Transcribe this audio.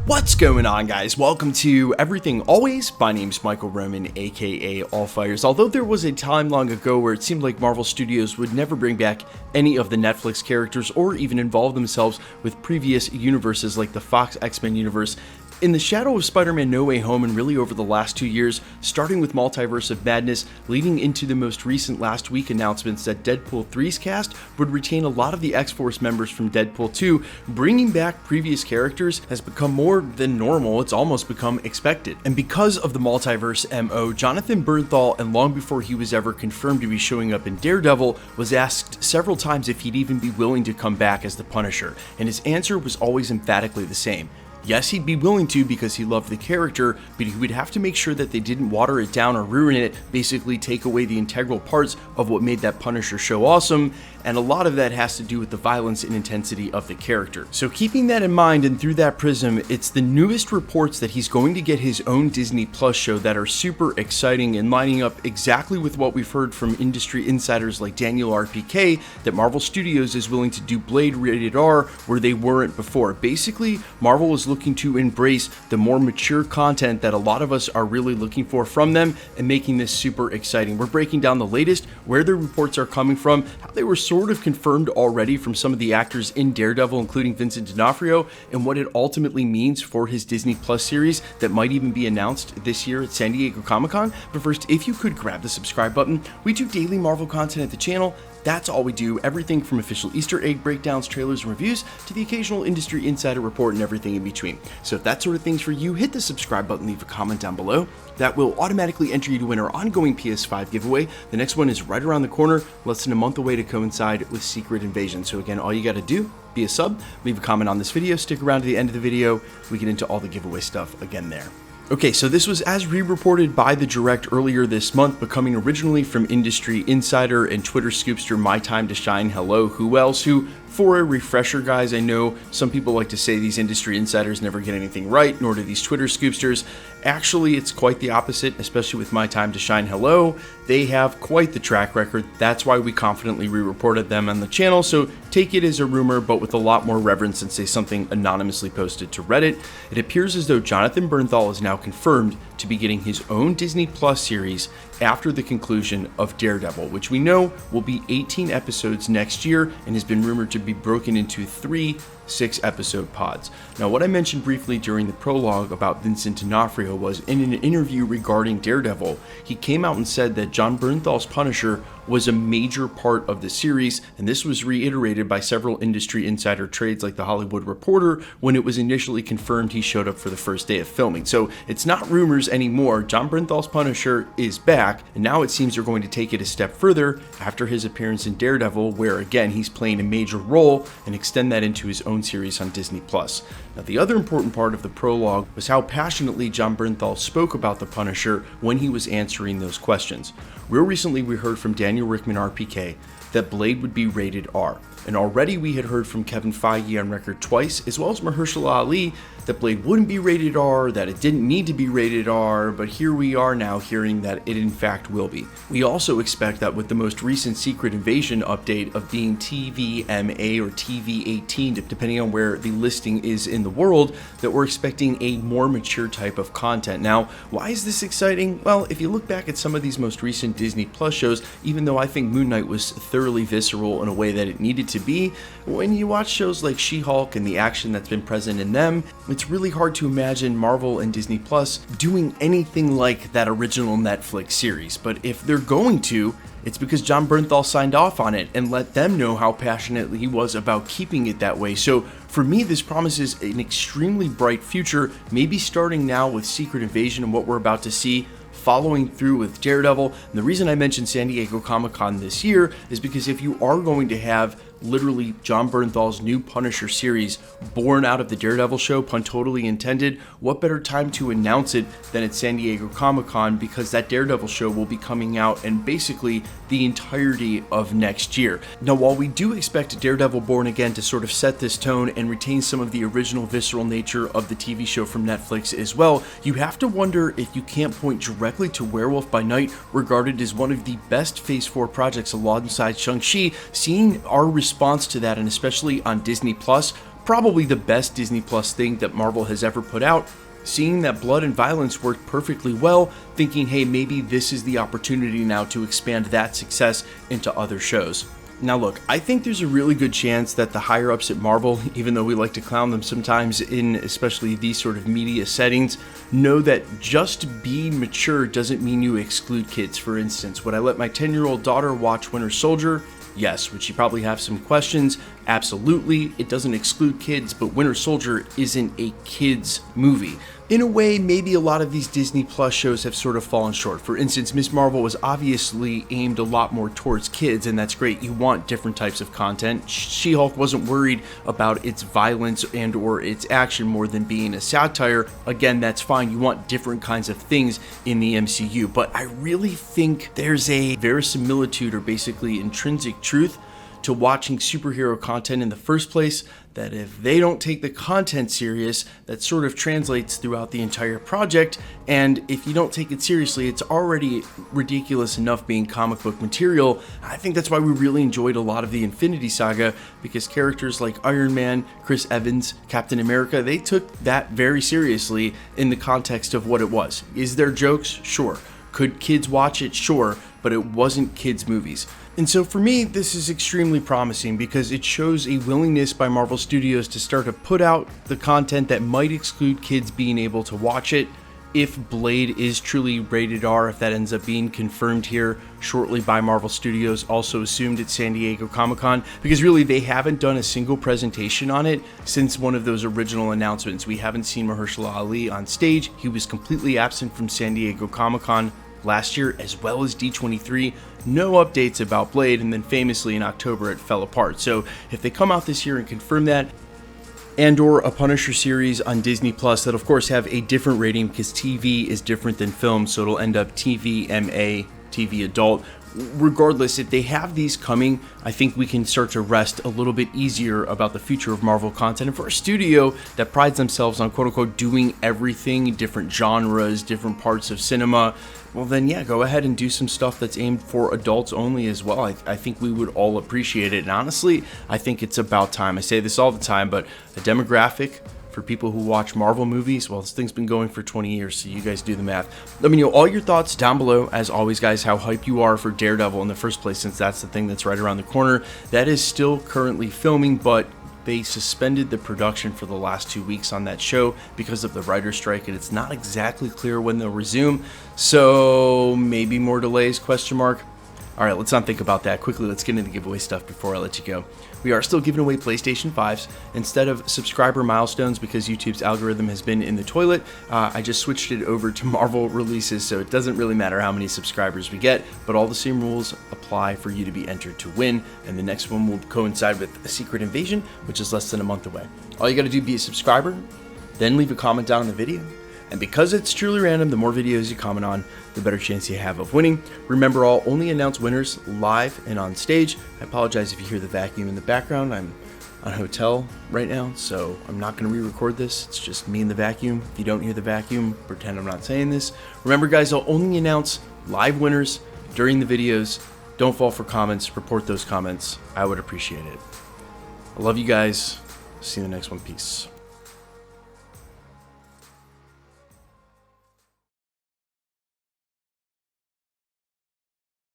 What's going on, guys? Welcome to Everything Always. My name's Michael Roman, aka Allfires. Although there was a time long ago where it seemed like Marvel Studios would never bring back any of the Netflix characters or even involve themselves with previous universes like the Fox X-Men universe, in the shadow of Spider-Man No Way Home and really over the last 2 years, starting with Multiverse of Madness, leading into the most recent last week announcements that Deadpool 3's cast would retain a lot of the X-Force members from Deadpool 2, bringing back previous characters has become more than normal. It's almost become expected. And because of the Multiverse MO, Jonathan Bernthal, and long before he was ever confirmed to be showing up in Daredevil, was asked several times if he'd even be willing to come back as the Punisher, and his answer was always emphatically the same. Yes, he'd be willing to because he loved the character, but he would have to make sure that they didn't water it down or ruin it, basically take away the integral parts of what made that Punisher show awesome, and a lot of that has to do with the violence and intensity of the character. So keeping that in mind and through that prism, it's the newest reports that he's going to get his own Disney Plus show that are super exciting and lining up exactly with what we've heard from industry insiders like Daniel RPK, that Marvel Studios is willing to do Blade rated R where they weren't before. Basically, Marvel is looking to embrace the more mature content that a lot of us are really looking for from them and making this super exciting. We're breaking down the latest, where the reports are coming from, how they were sort of confirmed already from some of the actors in Daredevil, including Vincent D'Onofrio, and what it ultimately means for his Disney Plus series that might even be announced this year at San Diego Comic-Con. But first, if you could grab the subscribe button. We do daily Marvel content at the channel. That's all we do, everything from official Easter egg breakdowns, trailers, and reviews, to the occasional industry insider report and everything in between. So if that sort of thing's for you, hit the subscribe button, leave a comment down below. That will automatically enter you to win our ongoing PS5 giveaway. The next one is right around the corner, less than a month away to coincide with Secret Invasion. So again, all you gotta do, be a sub, leave a comment on this video, stick around to the end of the video, we get into all the giveaway stuff again there. Okay, so this was as re-reported by The Direct earlier this month, but coming originally from industry insider and Twitter scoopster My Time to Shine Hello Who Else, who, for a refresher, guys, I know some people like to say these industry insiders never get anything right, nor do these Twitter scoopsters. Actually, it's quite the opposite, especially with My Time to Shine Hello. They have quite the track record. That's why we confidently re-reported them on the channel, so take it as a rumor, but with a lot more reverence than say something anonymously posted to Reddit. It appears as though Jonathan Bernthal is now confirmed to be getting his own Disney Plus series after the conclusion of Daredevil, which we know will be 18 episodes next year and has been rumored to be broken into 3 6-episode pods. Now, what I mentioned briefly during the prologue about Vincent D'Onofrio was in an interview regarding Daredevil, he came out and said that Jon Bernthal's Punisher was a major part of the series, and this was reiterated by several industry insider trades like The Hollywood Reporter when it was initially confirmed he showed up for the first day of filming. So it's not rumors anymore. Jon Bernthal's Punisher is back, and now it seems they're going to take it a step further after his appearance in Daredevil, where again he's playing a major role, and extend that into his own series on Disney Plus. Now, the other important part of the prologue was how passionately Jon Bernthal spoke about the Punisher when he was answering those questions. Real recently, we heard from Daniel Rickman RPK that Blade would be rated R, and already we had heard from Kevin Feige on record twice, as well as Mahershala Ali, that Blade wouldn't be rated R, that it didn't need to be rated R, but here we are now hearing that it in fact will be. We also expect that with the most recent Secret Invasion update of being TVMA or TV18, depending on where the listing is in the world, that we're expecting a more mature type of content. Now, why is this exciting? Well, if you look back at some of these most recent Disney Plus shows, even though I think Moon Knight was thoroughly visceral in a way that it needed to be, when you watch shows like She-Hulk and the action that's been present in them, it's really hard to imagine Marvel and Disney Plus doing anything like that original Netflix series. But if they're going to, it's because Jon Bernthal signed off on it and let them know how passionate he was about keeping it that way. So for me, this promises an extremely bright future, maybe starting now with Secret Invasion and what we're about to see, following through with Daredevil. And the reason I mentioned San Diego Comic-Con this year is because if you are going to have literally Jon Bernthal's new Punisher series born out of the Daredevil show, pun totally intended, what better time to announce it than at San Diego Comic-Con, because that Daredevil show will be coming out in basically the entirety of next year. Now, while we do expect Daredevil Born Again to sort of set this tone and retain some of the original visceral nature of the TV show from Netflix as well, you have to wonder if you can't point directly to Werewolf by Night, regarded as one of the best Phase 4 projects alongside Shang-Chi, seeing our response to that, and especially on Disney Plus, probably the best Disney Plus thing that Marvel has ever put out. Seeing that blood and violence worked perfectly well, thinking, hey, maybe this is the opportunity now to expand that success into other shows. Now look, I think there's a really good chance that the higher ups at Marvel, even though we like to clown them sometimes in especially these sort of media settings, know that just being mature doesn't mean you exclude kids. For instance, would I let my 10-year-old daughter watch Winter Soldier? Yes. Would she probably have some questions? Absolutely. It doesn't exclude kids, but Winter Soldier isn't a kids movie. In a way, maybe a lot of these Disney Plus shows have sort of fallen short. For instance, Ms. Marvel was obviously aimed a lot more towards kids, and that's great. You want different types of content. She-Hulk wasn't worried about its violence and or its action more than being a satire. Again, that's fine. You want different kinds of things in the MCU, but I really think there's a verisimilitude, or basically intrinsic truth, to watching superhero content in the first place, that if they don't take the content serious, that sort of translates throughout the entire project, and if you don't take it seriously, it's already ridiculous enough being comic book material. I think that's why we really enjoyed a lot of the Infinity Saga, because characters like Iron Man, Chris Evans, Captain America, they took that very seriously in the context of what it was. Is there jokes? Sure. Could kids watch it? Sure, but it wasn't kids' movies. And so for me, this is extremely promising because it shows a willingness by Marvel Studios to start to put out the content that might exclude kids being able to watch it. If Blade is truly rated R, if that ends up being confirmed here shortly by Marvel Studios, also assumed at San Diego Comic-Con, because really they haven't done a single presentation on it since one of those original announcements. We haven't seen Mahershala Ali on stage. He was completely absent from San Diego Comic-Con last year, as well as D23. No updates about Blade, and then famously in October it fell apart. So if they come out this year and confirm that, and or a Punisher series on Disney Plus that of course have a different rating because TV is different than film, so it'll end up TV MA, TV adult. Regardless, if they have these coming, I think we can start to rest a little bit easier about the future of Marvel content. And for a studio that prides themselves on quote-unquote doing everything, different genres, different parts of cinema, well then yeah, go ahead and do some stuff that's aimed for adults only as well. I think we would all appreciate it. And honestly, I think it's about time. I say this all the time, but a demographic for people who watch Marvel movies, well, this thing's been going for 20 years, so you guys do the math. Let me know all your thoughts down below. As always, guys, how hype you are for Daredevil in the first place, since that's the thing that's right around the corner. That is still currently filming, but they suspended the production for the last 2 weeks on that show because of the writer's strike, and it's not exactly clear when they'll resume. So maybe more delays, question mark. All right, let's not think about that. Quickly, let's get into the giveaway stuff before I let you go. We are still giving away PlayStation 5s. Instead of subscriber milestones, because YouTube's algorithm has been in the toilet, I just switched it over to Marvel releases, so it doesn't really matter how many subscribers we get, but all the same rules apply for you to be entered to win, and the next one will coincide with a Secret Invasion, which is less than a month away. All you gotta do, be a subscriber, then leave a comment down on the video. And because it's truly random, the more videos you comment on, the better chance you have of winning. Remember, I'll only announce winners live and on stage. I apologize if you hear the vacuum in the background. I'm on a hotel right now, so I'm not going to re-record this. It's just me and the vacuum. If you don't hear the vacuum, pretend I'm not saying this. Remember, guys, I'll only announce live winners during the videos. Don't fall for comments. Report those comments. I would appreciate it. I love you guys. See you in the next one. Peace.